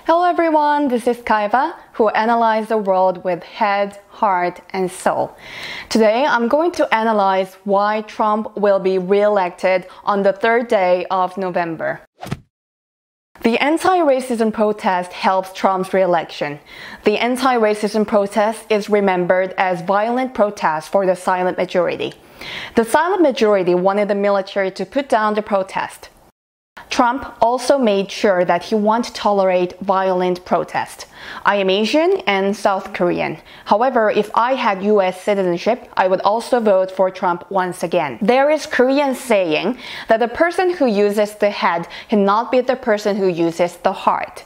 Hello everyone, this is Kaiva, who analyzes the world with head, heart, and soul. Today, I'm going to analyze why Trump will be re-elected on the third day of November. The anti-racism protest helps Trump's re-election. The anti-racism protest is remembered as violent protest for the silent majority. The silent majority wanted the military to put down the protest. Trump also made sure that he won't tolerate violent protest. I am Asian and South Korean. However, if I had US citizenship, I would also vote for Trump once again. There is Korean saying that the person who uses the head cannot be the person who uses the heart.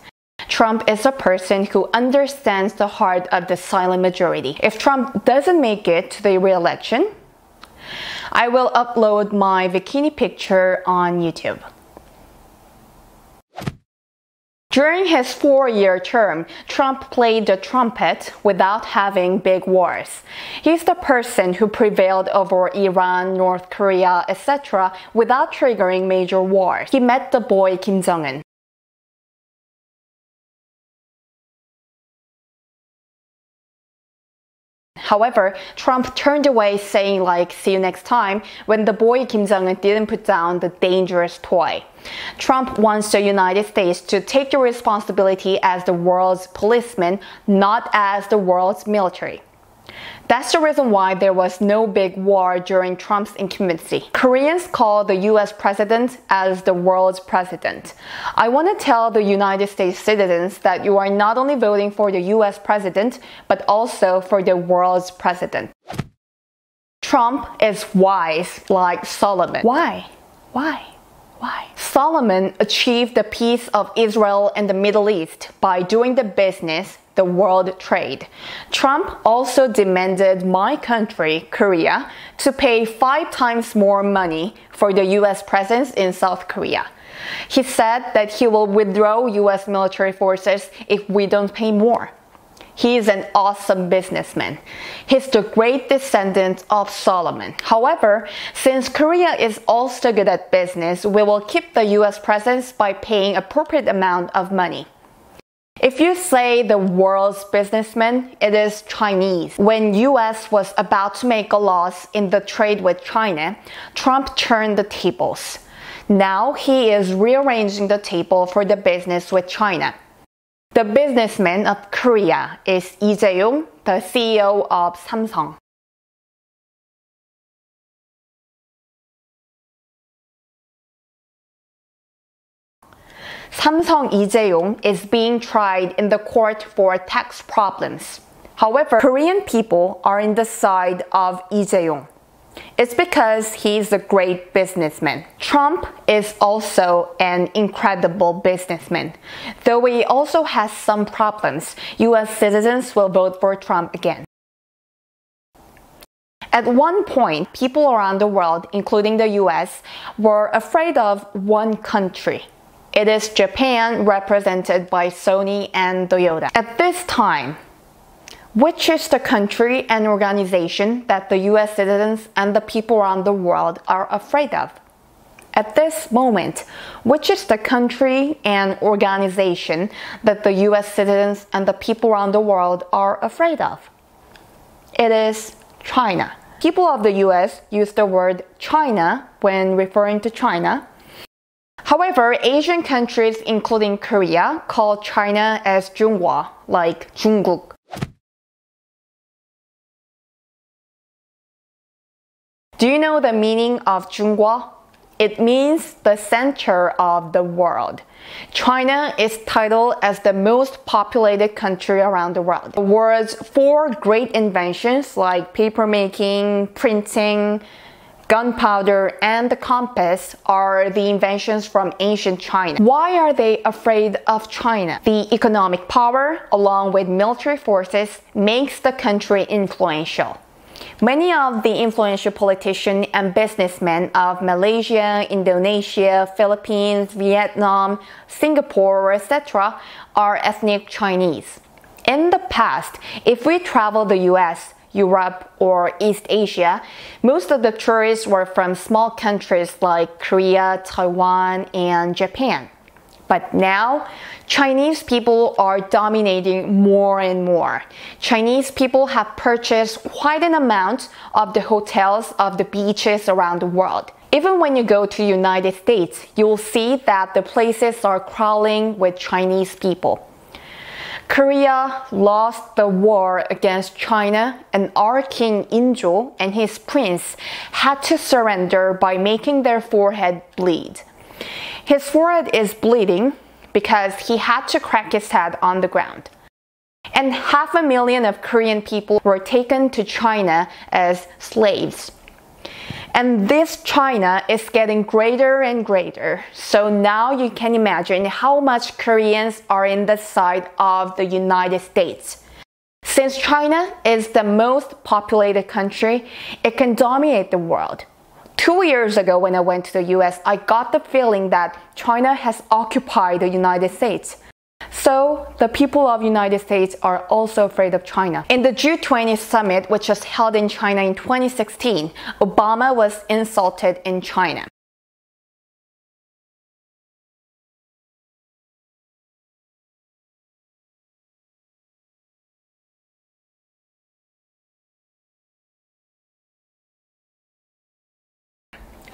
Trump is a person who understands the heart of the silent majority. If Trump doesn't make it to the re-election, I will upload my bikini picture on YouTube. During his 4-year term, Trump played the trumpet without having big wars. He's the person who prevailed over Iran, North Korea, etc. without triggering major wars. He met the boy Kim Jong-un. However, Trump turned away saying see you next time when the boy Kim Jong-un didn't put down the dangerous toy. Trump wants the United States to take the responsibility as the world's policeman, not as the world's military. That's the reason why there was no big war during Trump's incumbency. Koreans call the US president as the world's president. I want to tell the United States citizens that you are not only voting for the US president, but also for the world's president. Trump is wise like Solomon. Why? Solomon achieved the peace of Israel and the Middle East by doing the business, the world trade. Trump also demanded my country, Korea, to pay 5 times more money for the US presence in South Korea. He said that he will withdraw US military forces if we don't pay more. He is an awesome businessman. He's the great descendant of Solomon. However, since Korea is also good at business, we will keep the US presence by paying appropriate amount of money. If you say the world's businessman, it is Chinese. When US was about to make a loss in the trade with China, Trump turned the tables. Now he is rearranging the table for the business with China. The businessman of Korea is Lee Jae-yong, the CEO of Samsung. Samsung Lee Jae-yong is being tried in the court for tax problems. However, Korean people are in the side of Lee Jae-yong. It's because he's a great businessman. Trump is also an incredible businessman. Though he also has some problems, US citizens will vote for Trump again. At one point, people around the world, including the US, were afraid of one country. It is Japan, represented by Sony and Toyota. At this time, which is the country and organization that the US citizens and the people around the world are afraid of? At this moment, which is the country and organization that the US citizens and the people around the world are afraid of? It is China. People of the US use the word China when referring to China. However, Asian countries, including Korea, call China as Junghwa, like 중국. Do you know the meaning of Junghwa? It means the center of the world. China is titled as the most populated country around the world. The world's 4 great inventions like papermaking, printing, gunpowder, and the compass are the inventions from ancient China. Why are they afraid of China? The economic power, along with military forces, makes the country influential. Many of the influential politicians and businessmen of Malaysia, Indonesia, Philippines, Vietnam, Singapore, etc. are ethnic Chinese. In the past, if we travel the US, Europe, or East Asia, most of the tourists were from small countries like Korea, Taiwan, and Japan. But now, Chinese people are dominating more and more. Chinese people have purchased quite an amount of the hotels of the beaches around the world. Even when you go to the United States, you'll see that the places are crawling with Chinese people. Korea lost the war against China, and our King Injo and his prince had to surrender by making their forehead bleed. His forehead is bleeding because he had to crack his head on the ground. And 500,000 of Korean people were taken to China as slaves. And this China is getting greater and greater. So now you can imagine how much Koreans are in the side of the United States. Since China is the most populated country, it can dominate the world. 2 years ago when I went to the US, I got the feeling that China has occupied the United States. So the people of the United States are also afraid of China. In the G20 summit, which was held in China in 2016, Obama was insulted in China.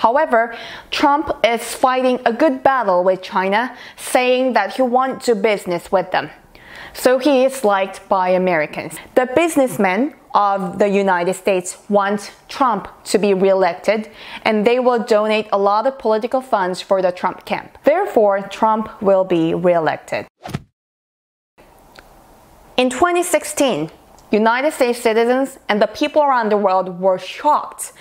However, Trump is fighting a good battle with China, saying that he wants to do business with them. So he is liked by Americans. The businessmen of the United States want Trump to be reelected, and they will donate a lot of political funds for the Trump camp. Therefore, Trump will be reelected. In 2016, United States citizens and the people around the world were shocked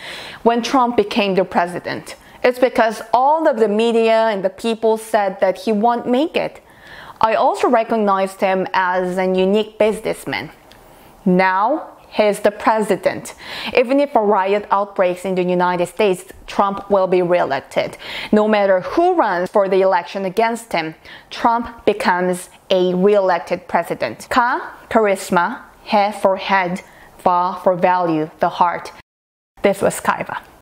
when Trump became the president. It's because all of the media and the people said that he won't make it. I also recognized him as a unique businessman. Now, he is the president. Even if a riot outbreaks in the United States, Trump will be reelected. No matter who runs for the election against him, Trump becomes a reelected president. Ka, charisma. He for head, Va for value, the heart. This was Kaiva.